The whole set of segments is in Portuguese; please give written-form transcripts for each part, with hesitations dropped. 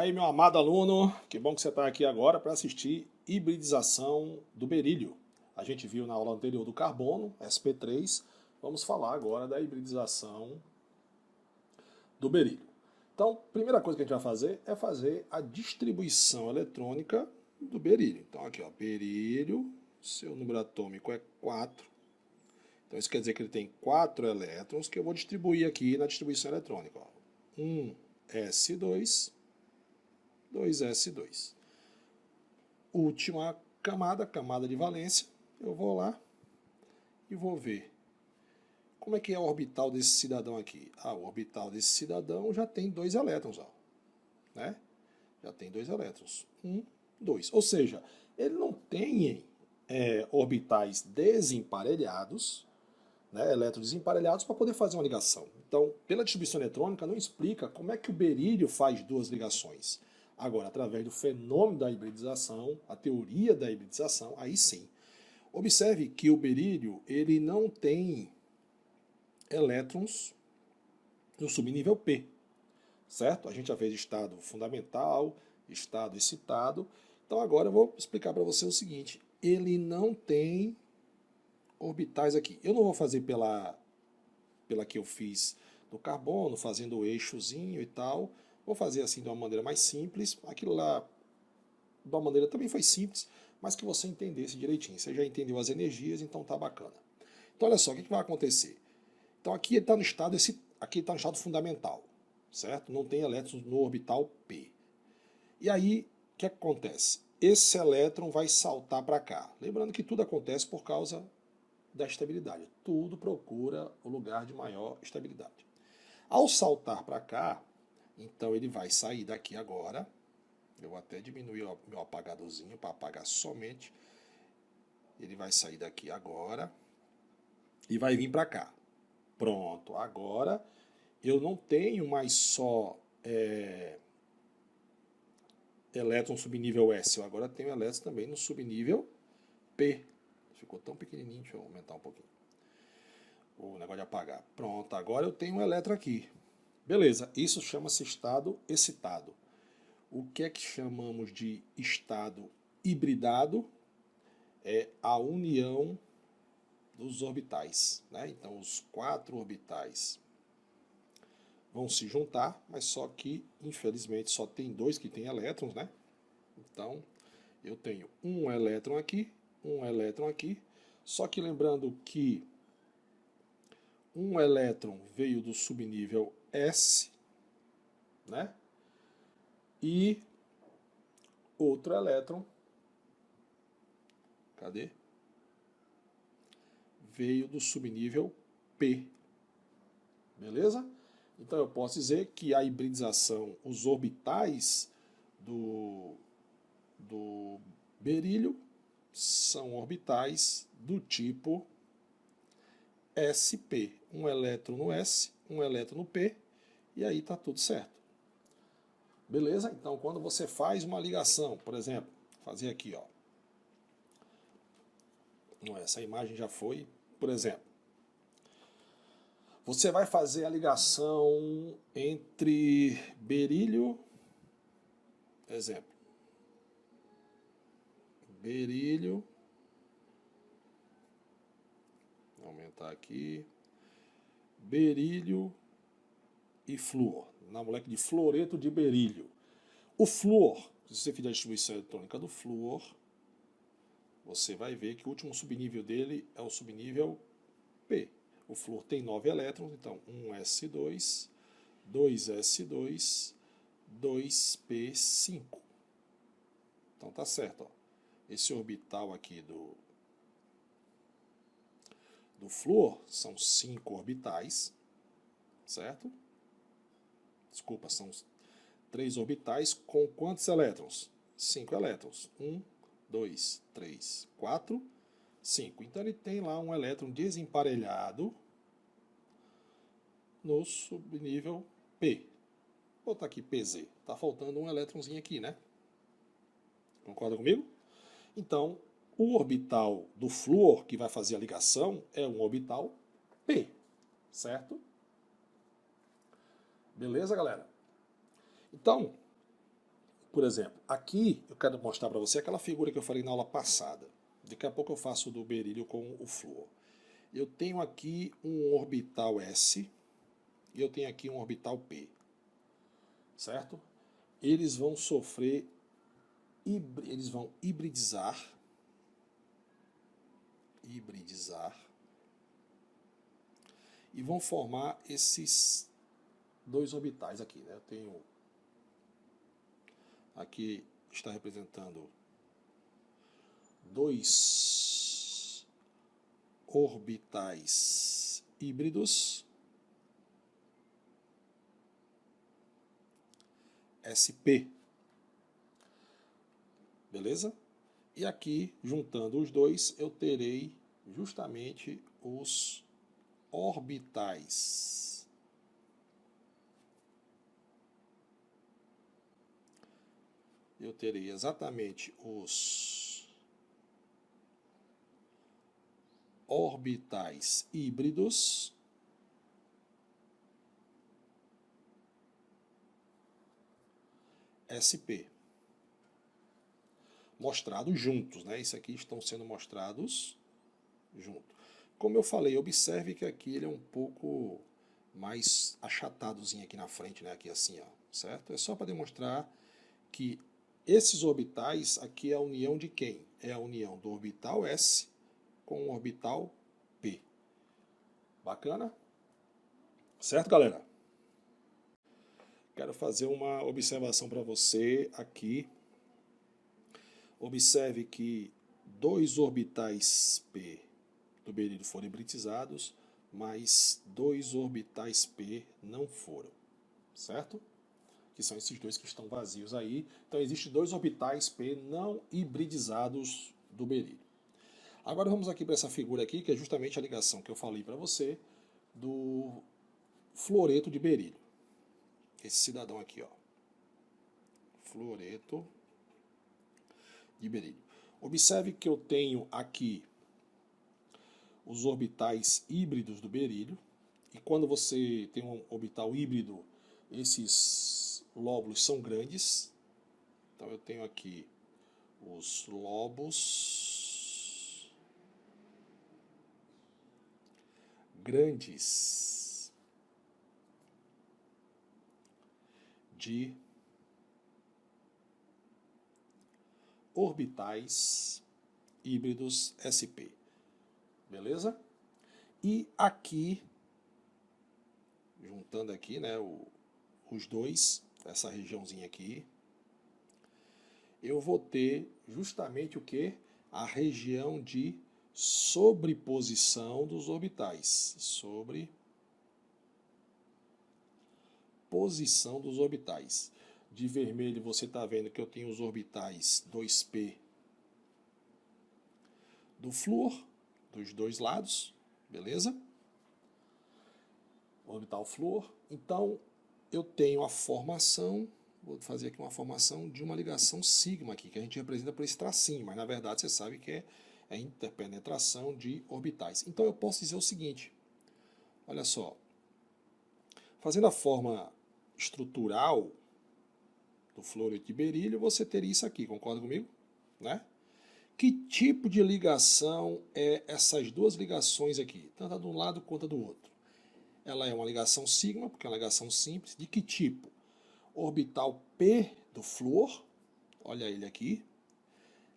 aí, meu amado aluno, que bom que você está aqui agora para assistir hibridização do berílio. A gente viu na aula anterior do carbono, sp3, vamos falar agora da hibridização do berílio. Então, a primeira coisa que a gente vai fazer é fazer a distribuição eletrônica do berílio. Então, aqui, ó, berílio, seu número atômico é 4. Então, isso quer dizer que ele tem 4 elétrons que eu vou distribuir aqui na distribuição eletrônica. Ó. 1s2, 2s2. Última camada, camada de valência, eu vou lá e vou ver como é que é o orbital desse cidadão aqui. O orbital desse cidadão já tem 2 elétrons, ó, né? Já tem 2 elétrons. 2. Ou seja, ele não tem orbitais desemparelhados, né, elétrons desemparelhados para poder fazer uma ligação. Então, pela distribuição eletrônica, não explica como é que o berílio faz 2 ligações. Agora, através do fenômeno da hibridização, a teoria da hibridização, aí sim. Observe que o berílio ele não tem elétrons no subnível P, certo? A gente já fez estado fundamental, estado excitado. Então agora eu vou explicar para você o seguinte, ele não tem orbitais aqui. Eu não vou fazer pela que eu fiz do carbono, fazendo o eixozinho e tal. Vou fazer assim de uma maneira mais simples. Aquilo lá, de uma maneira também foi simples, mas que você entendesse direitinho. Você já entendeu as energias, então tá bacana. Então olha só, o que vai acontecer? Então aqui ele está no estado, aqui está no estado fundamental, certo? Não tem elétrons no orbital P. E aí, o que acontece? Esse elétron vai saltar para cá. Lembrando que tudo acontece por causa da estabilidade. Tudo procura o lugar de maior estabilidade. Ao saltar para cá, então ele vai sair daqui agora. Eu vou até diminuir o meu apagadorzinho para apagar somente. Ele vai sair daqui agora e vai vir para cá. Pronto, agora eu não tenho mais só elétron subnível S, eu agora tenho elétrons também no subnível P. Ficou tão pequenininho, deixa eu aumentar um pouquinho o negócio de apagar. Pronto, agora eu tenho um elétron aqui. Beleza, isso chama-se estado excitado. O que é que chamamos de estado hibridado? É a união dos orbitais, né? Então os 4 orbitais vão se juntar, mas só que infelizmente só tem 2 que tem elétrons, né? Então eu tenho um elétron aqui, só que lembrando que um elétron veio do subnível S, né? E outro elétron, cadê? Veio do subnível P. Beleza? Então eu posso dizer que a hibridização, os orbitais do berílio são orbitais do tipo sp. Um elétron no S, um elétron no P, e aí está tudo certo. Beleza? Então quando você faz uma ligação, por exemplo, fazer aqui, ó. Essa imagem já foi, por exemplo. Você vai fazer a ligação entre berílio, exemplo, berílio, vou aumentar aqui, berílio e flúor, na molécula de fluoreto de berílio. O flúor, se você fizer a distribuição eletrônica do flúor, você vai ver que o último subnível dele é o subnível P. O flúor tem 9 elétrons, então 1s2, 2s2, 2p5. Então tá certo, ó. Esse orbital aqui do flúor são 5 orbitais, certo? Desculpa, são 3 orbitais com quantos elétrons? 5 elétrons. 1, 2, 3, 4, 5. Então ele tem lá um elétron desemparelhado no subnível P. Vou botar aqui PZ. Está faltando um elétronzinho aqui, né? Concorda comigo? Então, o orbital do flúor que vai fazer a ligação é um orbital P, certo? Beleza, galera? Então, Por exemplo, aqui eu quero mostrar para você aquela figura que eu falei na aula passada. Daqui a pouco eu faço do berílio com o flúor. Eu tenho aqui um orbital S e eu tenho aqui um orbital P, certo? Eles vão sofrer, eles vão hibridizar e vão formar esses dois orbitais aqui, né? Eu tenho aqui, está representando dois orbitais híbridos SP, beleza? E aqui, juntando os dois, eu terei justamente os orbitais. Eu terei exatamente os orbitais híbridos SP. Mostrados juntos, né? Isso aqui estão sendo mostrados juntos. Como eu falei, observe que aqui ele é um pouco mais achatadozinho aqui na frente, né? Aqui assim, ó, certo? É só para demonstrar que esses orbitais aqui é a união de quem? É a união do orbital S com o orbital P. Bacana? Certo, galera? Quero fazer uma observação para você aqui. Observe que dois orbitais P do berílio foram hibridizados, mas dois orbitais P não foram, certo? Que são esses dois que estão vazios aí. Então, existem dois orbitais P não hibridizados do berílio. Agora vamos aqui para essa figura aqui, que é justamente a ligação que eu falei para você do fluoreto de berílio. Esse cidadão aqui, ó. Fluoreto de berílio. Observe que eu tenho aqui os orbitais híbridos do berílio, e quando você tem um orbital híbrido, esses lóbulos são grandes. Então eu tenho aqui os lobos grandes de orbitais híbridos SP. Beleza? E aqui, juntando aqui, né, os dois, essa regiãozinha aqui, eu vou ter justamente o que? A região de sobreposição dos orbitais. Sobreposição dos orbitais. De vermelho você está vendo que eu tenho os orbitais 2p do flúor, dos dois lados, beleza? Orbital flúor. Então, eu tenho a formação, vou fazer aqui uma formação de uma ligação sigma aqui, que a gente representa por esse tracinho, mas na verdade você sabe que é interpenetração de orbitais. Então eu posso dizer o seguinte, olha só, fazendo a forma estrutural do fluoreto de berílio, você teria isso aqui, concorda comigo? Né? Que tipo de ligação é essas duas ligações aqui, tanto a de um lado quanto a do outro? Ela é uma ligação sigma, porque é uma ligação simples. De que tipo? Orbital P do flúor, olha ele aqui,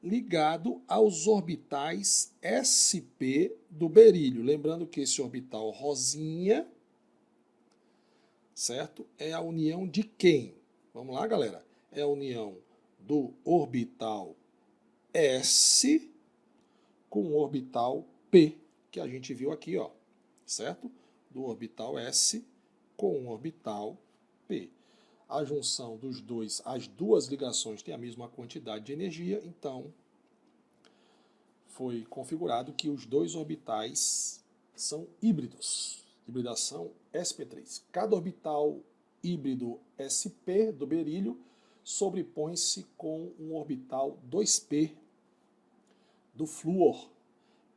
ligado aos orbitais SP do berílio. Lembrando que esse orbital rosinha, certo? É a união de quem? Vamos lá, galera. É a união do orbital S com o orbital P, que a gente viu aqui, ó, certo? Do orbital S com o orbital P. A junção dos dois, as duas ligações têm a mesma quantidade de energia, então foi configurado que os dois orbitais são híbridos. Hibridação sp3. Cada orbital híbrido sp do berílio sobrepõe-se com um orbital 2p do flúor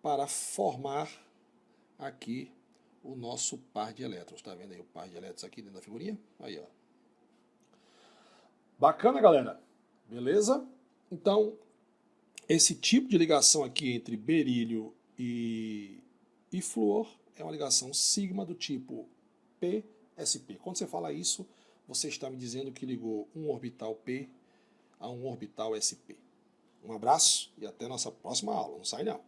para formar aqui o nosso par de elétrons. Tá vendo aí o par de elétrons aqui dentro da figurinha? Aí, ó. Bacana, galera? Beleza? Então, esse tipo de ligação aqui entre berílio e flúor é uma ligação sigma do tipo PsP. Quando você fala isso, você está me dizendo que ligou um orbital P a um orbital sp. Um abraço e até nossa próxima aula. Não sai não.